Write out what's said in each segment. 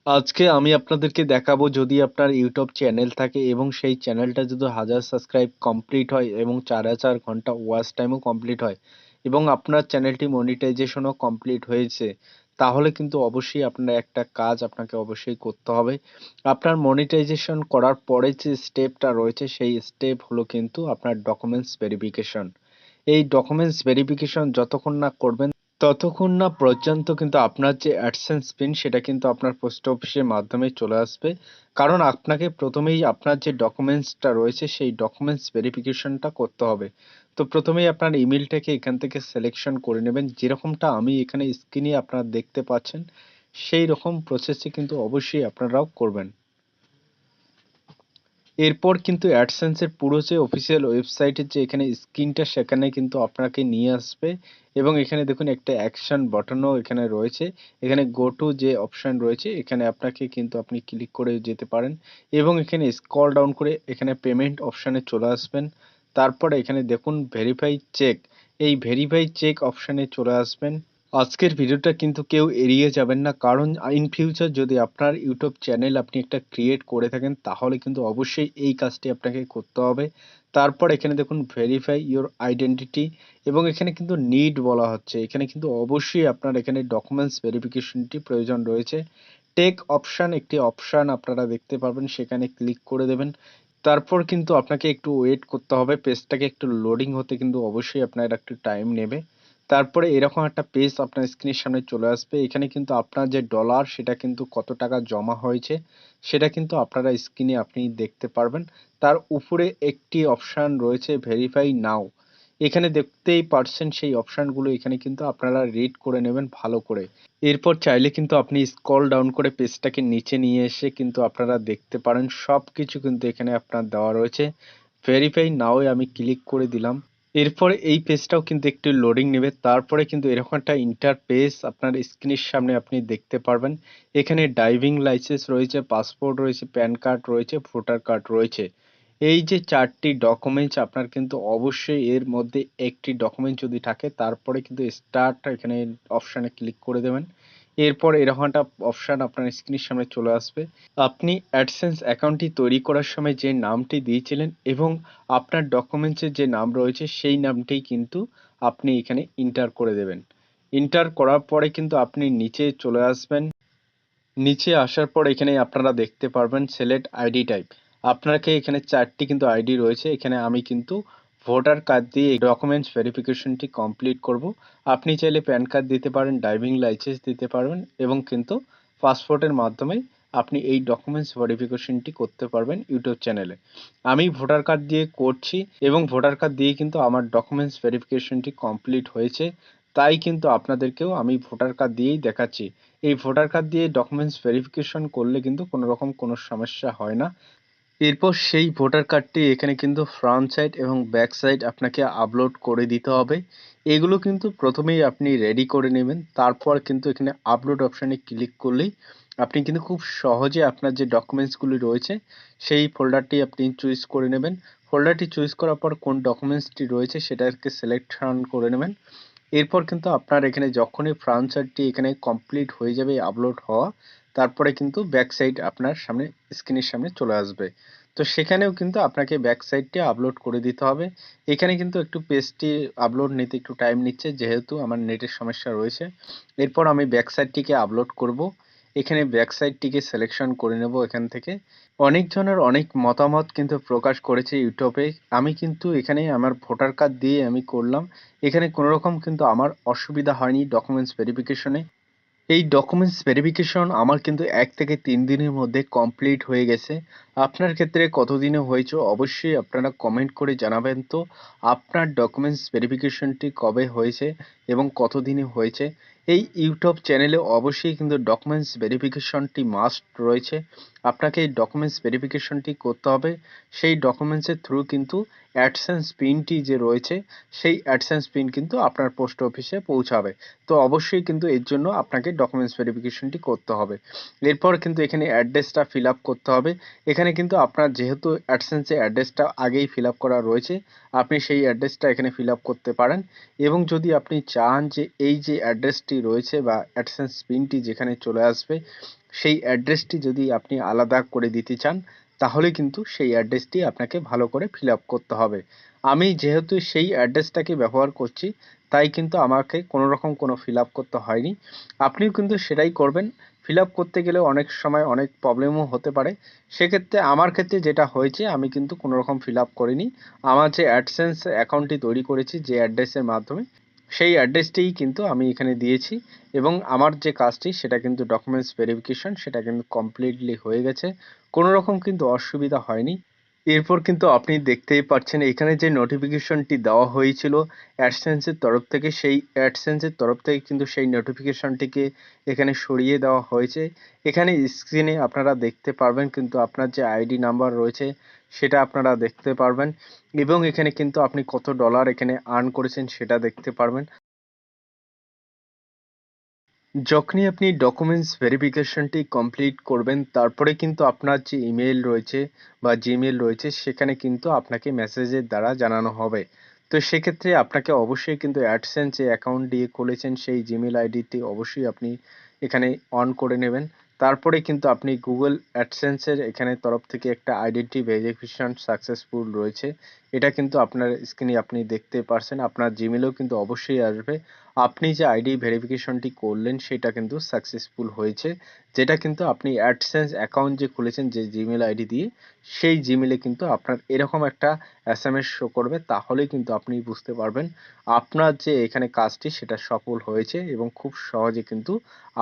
আজকে আমি আপনাদেরকে দেখাবো যদি আপনার ইউটিউব চ্যানেল থাকে এবং সেই চ্যানেলটা যদি 1000 সাবস্ক্রাইব কমপ্লিট হয় এবং 4000 ঘন্টা ওয়াচ টাইমও কমপ্লিট হয় এবং আপনার চ্যানেলটি মনিটাইজেশনও কমপ্লিট হয়েছে, তাহলে কিন্তু অবশ্যই আপনার একটা কাজ আপনাকে অবশ্যই করতে হবে। আপনার মনিটাইজেশন করার পরে যে স্টেপটা রয়েছে সেই স্টেপ হলো কিন্তু আপনার ডকুমেন্টস ভেরিফিকেশন। এই ডকুমেন্টস ভেরিফিকেশন যতক্ষণ না করবেন ততক্ষণ না পর্যন্ত কিন্তু আপনার যে অ্যাডসেন্স পিন সেটা কিন্তু আপনার পোস্ট অফিসের মাধ্যমে চলে আসবে। কারণ আপনাকে প্রথমেই আপনার যে ডকুমেন্টসটা রয়েছে সেই ডকুমেন্টস ভেরিফিকেশনটা করতে হবে। তো প্রথমেই আপনার ইমেলটাকে এখান থেকে সিলেকশন করে নেবেন, যেরকমটা আমি এখানে স্ক্রিনে আপনারা দেখতে পাচ্ছেন সেই রকম প্রসেসে কিন্তু অবশ্যই আপনারাও করবেন। এরপর কিন্তু অ্যাডসেন্সের পুরো যে অফিসিয়াল ওয়েবসাইটের যে এখানে স্ক্রিনটা সেখানে কিন্তু আপনাকে নিয়ে আসবে এবং এখানে দেখুন একটা অ্যাকশন বাটনও এখানে রয়েছে। এখানে গো টু যে অপশন রয়েছে এখানে আপনাকে কিন্তু আপনি ক্লিক করে যেতে পারেন এবং এখানে স্ক্রল ডাউন করে এখানে পেমেন্ট অপশানে চলে আসবেন। তারপরে এখানে দেখুন ভেরিফাই চেক, এই ভেরিফাই চেক অপশানে চলে আসবেন। আজকের ভিডিওটা কিন্তু কেউ এড়িয়ে যাবেন না, কারণ ইন ফিউচার যদি আপনার ইউটিউব চ্যানেল আপনি একটা ক্রিয়েট করে থাকেন তাহলে কিন্তু অবশ্যই এই কাজটি আপনাকে করতে হবে। তারপর এখানে দেখুন ভেরিফাই ইওর আইডেন্টিটি এবং এখানে কিন্তু নিড বলা হচ্ছে, এখানে কিন্তু অবশ্যই আপনার এখানে ডকুমেন্টস ভেরিফিকেশনটি প্রয়োজন রয়েছে। টেক অপশান একটি অপশান আপনারা দেখতে পাবেন, সেখানে ক্লিক করে দেবেন। তারপর কিন্তু আপনাকে একটু ওয়েট করতে হবে, পেজটাকে একটু লোডিং হতে কিন্তু অবশ্যই আপনার একটু টাইম নেবে। তারপরে এরকম একটা পেজ আপনার স্ক্রিনের সামনে চলে আসবে। এখানে কিন্তু আপনার যে ডলার সেটা কিন্তু কত টাকা জমা হয়েছে সেটা কিন্তু আপনারা স্ক্রিনে আপনি দেখতে পারবেন। তার উপরে একটি অপশান রয়েছে ভেরিফাই নাও, এখানে দেখতেই পারছেন সেই অপশানগুলো এখানে কিন্তু আপনারা রিড করে নেবেন ভালো করে। এরপর চাইলে কিন্তু আপনি স্ক্রল ডাউন করে পেজটাকে নিচে নিয়ে এসে কিন্তু আপনারা দেখতে পারেন সব কিছু কিন্তু এখানে আপনার দেওয়া রয়েছে। ভেরিফাই নাও এ আমি ক্লিক করে দিলাম। এরপরে এই পেজটাও কিন্তু একটু লোডিং নেবে, তারপরে কিন্তু এরকম একটা ইন্টারফেস আপনার স্ক্রিনের সামনে আপনি দেখতে পারবেন। এখানে ড্রাইভিং লাইসেন্স রয়েছে, পাসপোর্ট রয়েছে, প্যান কার্ড রয়েছে, ভোটার কার্ড রয়েছে। এই যে 4টি ডকুমেন্টস আপনার কিন্তু অবশ্যই এর মধ্যে একটি ডকুমেন্ট যদি থাকে তারপরে কিন্তু স্টার্ট এখানে অপশানে ক্লিক করে দেবেন। এরপর এরকম একটা অপশান আপনার স্ক্রিনের সামনে চলে আসবে। আপনি অ্যাডসেন্স অ্যাকাউন্টটি তৈরি করার সময় যে নামটি দিয়েছিলেন এবং আপনার ডকুমেন্টসের যে নাম রয়েছে সেই নামটি কিন্তু আপনি এখানে এন্টার করে দেবেন। এন্টার করার পরে কিন্তু আপনি নিচে চলে আসবেন। নিচে আসার পর এখানে আপনারা দেখতে পারবেন সিলেক্ট আইডি টাইপ। আপনাকে এখানে 4টি কিন্তু আইডি রয়েছে। এখানে আমি কিন্তু ভোটার কার্ড দিয়ে এই ডকুমেন্টস ভেরিফিকেশনটি কমপ্লিট করব। আপনি চাইলে প্যান কার্ড দিতে পারেন, ড্রাইভিং লাইসেন্স দিতে পারবেন এবং কিন্তু পাসপোর্টের মাধ্যমে আপনি এই ডকুমেন্টস ভেরিফিকেশনটি করতে পারবেন ইউটিউব চ্যানেলে। আমি ভোটার কার্ড দিয়ে করছি এবং ভোটার কার্ড দিয়ে কিন্তু আমার ডকুমেন্টস ভেরিফিকেশনটি কমপ্লিট হয়েছে। তাই কিন্তু আপনাদেরকেও আমি ভোটার কার্ড দিয়েই দেখাচ্ছি। এই ভোটার কার্ড দিয়ে ডকুমেন্টস ভেরিফিকেশন করলে কিন্তু কোনো রকম কোনো সমস্যা হয় না। এরপর সেই ভোটার কার্ডটি এখানে কিন্তু ফ্রন্ট সাইড এবং ব্যাক সাইড আপনাকে আপলোড করে দিতে হবে। এগুলো কিন্তু প্রথমেই আপনি রেডি করে নেবেন, তারপর কিন্তু এখানে আপলোড অপশানে ক্লিক করলেই আপনি কিন্তু খুব সহজে আপনার যে ডকুমেন্টসগুলি রয়েছে সেই ফোল্ডারটি আপনি চুজ করে নেবেন। ফোল্ডারটি চুজ করার পর কোন ডকুমেন্টসটি রয়েছে সেটাকে সিলেকশন করে নেবেন। এরপর কিন্তু আপনার এখানে যখনই ফ্রন্ট সাইডটি এখানে কমপ্লিট হয়ে যাবে আপলোড হওয়া, তারপরে কিন্তু ব্যাক সাইড আপনার সামনে স্ক্রিনের সামনে চলে আসবে। তো সেখানেও কিন্তু আপনাকে ব্যাক সাইডটি আপলোড করে দিতে হবে। এখানে কিন্তু একটু পেজটি আপলোড নিতে একটু টাইম নিচ্ছে যেহেতু আমার নেটের সমস্যা রয়েছে। এরপর আমি ব্যাক সাইডটিকে আপলোড করব। এখানে ব্যাক সাইডটিকে সিলেকশন করে নেব এখান থেকে। অনেকজনের অনেক মতামত কিন্তু প্রকাশ করেছে ইউটিউবে। আমি কিন্তু এখানে আমার ভোটার কার্ড দিয়ে আমি করলাম। এখানে কোনো রকম কিন্তু আমার অসুবিধা হয়নি ডকুমেন্টস ভেরিফিকেশনে। এই ডকুমেন্টস ভেরিফিকেশন আমার কিন্তু 1 থেকে 3 দিনের মধ্যে কমপ্লিট হয়ে গেছে। আপনার ক্ষেত্রে কতদিনে হয়েছে অবশ্যই আপনারা কমেন্ট করে জানাবেন তো। আপনার ডকুমেন্টস ভেরিফিকেশনটি কবে হয়েছে এবং কতদিনে হয়েছে। এই ইউটিউব চ্যানেলে অবশ্যই কিন্তু ডকুমেন্টস ভেরিফিকেশনটি মাস্ট রয়েছে। আপনাকে এই ডকুমেন্টস ভেরিফিকেশনটি করতে হবে। সেই ডকুমেন্টসের থ্রু কিন্তু অ্যাডসেন্স পিনটি যে রয়েছে সেই অ্যাডসেন্স পিন কিন্তু আপনার পোস্ট অফিসে পৌঁছাবে। তো অবশ্যই কিন্তু এর জন্য আপনাকে ডকুমেন্টস ভেরিফিকেশনটি করতে হবে। এরপর কিন্তু এখানে অ্যাড্রেসটা ফিল আপ করতে হবে। এখানে কিন্তু আপনার যেহেতু অ্যাডসেন্সে অ্যাড্রেসটা আগেই ফিল আপ করা রয়েছে, আপনি সেই অ্যাড্রেসটা এখানে ফিল আপ করতে পারেন এবং যদি আপনি চান যে এই যে অ্যাড্রেসটি রয়েছে বা অ্যাডসেন্স পিনটি যেখানে চলে আসবে সেই অ্যাড্রেসটি যদি আপনি আলাদা করে দিতে চান, তাহলে কিন্তু সেই অ্যাড্রেসটি আপনাকে ভালো করে ফিল আপ করতে হবে। আমি যেহেতু সেই অ্যাড্রেসটাকে ব্যবহার করছি, তাই কিন্তু আমাকে কোনো রকম কোনো ফিল আপ করতে হয়নি। আপনিও কিন্তু সেটাই করবেন। ফিল আপ করতে গেলে অনেক সময় অনেক প্রবলেমও হতে পারে। সেক্ষেত্রে আমার ক্ষেত্রে যেটা হয়েছে, আমি কিন্তু কোনো রকম ফিল আপ করিনি। আমার যে অ্যাডসেন্স অ্যাকাউন্টটি তৈরি করেছি যে অ্যাড্রেসের মাধ্যমে, সেই অ্যাড্রেসটিই কিন্তু আমি এখানে দিয়েছি এবং আমার যে কাজটি সেটা কিন্তু ডকুমেন্টস ভেরিফিকেশন সেটা কিন্তু কমপ্লিটলি হয়ে গেছে। কোনো রকম কিন্তু অসুবিধা হয়নি। এরপর কিন্তু আপনি দেখতেই পাচ্ছেন এখানে যে নোটিফিকেশনটি দেওয়া হয়েছিল অ্যাডসেন্সের তরফ থেকে, সেই অ্যাডসেন্সের তরফ থেকে কিন্তু সেই নোটিফিকেশনটিকে এখানে সরিয়ে দেওয়া হয়েছে। এখানে স্ক্রিনে আপনারা দেখতে পারবেন কিন্তু আপনার যে আইডি নাম্বার রয়েছে সেটা আপনারা দেখতে পারবেন এবং এখানে কিন্তু আপনি কত ডলার এখানে আর্ন করেছেন সেটা দেখতে পারবেন। যখনই আপনি ডকুমেন্টস ভেরিফিকেশনটি কমপ্লিট করবেন, তারপরে কিন্তু আপনার যে ইমেল রয়েছে বা জিমেল রয়েছে সেখানে কিন্তু আপনাকে মেসেজের দ্বারা জানানো হবে। তো সেক্ষেত্রে আপনাকে অবশ্যই কিন্তু অ্যাডসেন্স যে অ্যাকাউন্ট দিয়ে খুলেছেন সেই জিমেল আইডিটি অবশ্যই আপনি এখানে অন করে নেবেন। তারপরে কিন্তু আপনি গুগল অ্যাডসেন্সের এখানে তরফ থেকে একটা আইডেন্টি ভেরিফিকেশন সাকসেসফুল রয়েছে। এটা কিন্তু আপনার স্ক্রিনে আপনি দেখতে পারছেন। আপনার জিমেলেও কিন্তু অবশ্যই আসবে। আপনি যে আইডি ভেরিফিকেশনটি করলেন সেটা কিন্তু সাকসেসফুল হয়েছে। যেটা কিন্তু আপনি অ্যাডসেন্স অ্যাকাউন্ট যে খুলেছেন যে জিমেল আইডি দিয়ে, সেই জিমেলে কিন্তু আপনার এরকম একটা এসএমএস শো করবে। তাহলেই কিন্তু আপনি বুঝতে পারবেন আপনার যে এখানে কাজটি সেটা সফল হয়েছে এবং খুব সহজে কিন্তু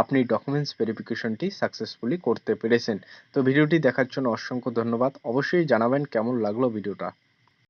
আপনি ডকুমেন্টস ভেরিফিকেশনটি সাকসেসফুলি করতে পেরেছেন। তো ভিডিওটি দেখার জন্য অসংখ্য ধন্যবাদ। অবশ্যই জানাবেন কেমন লাগলো ভিডিওটা।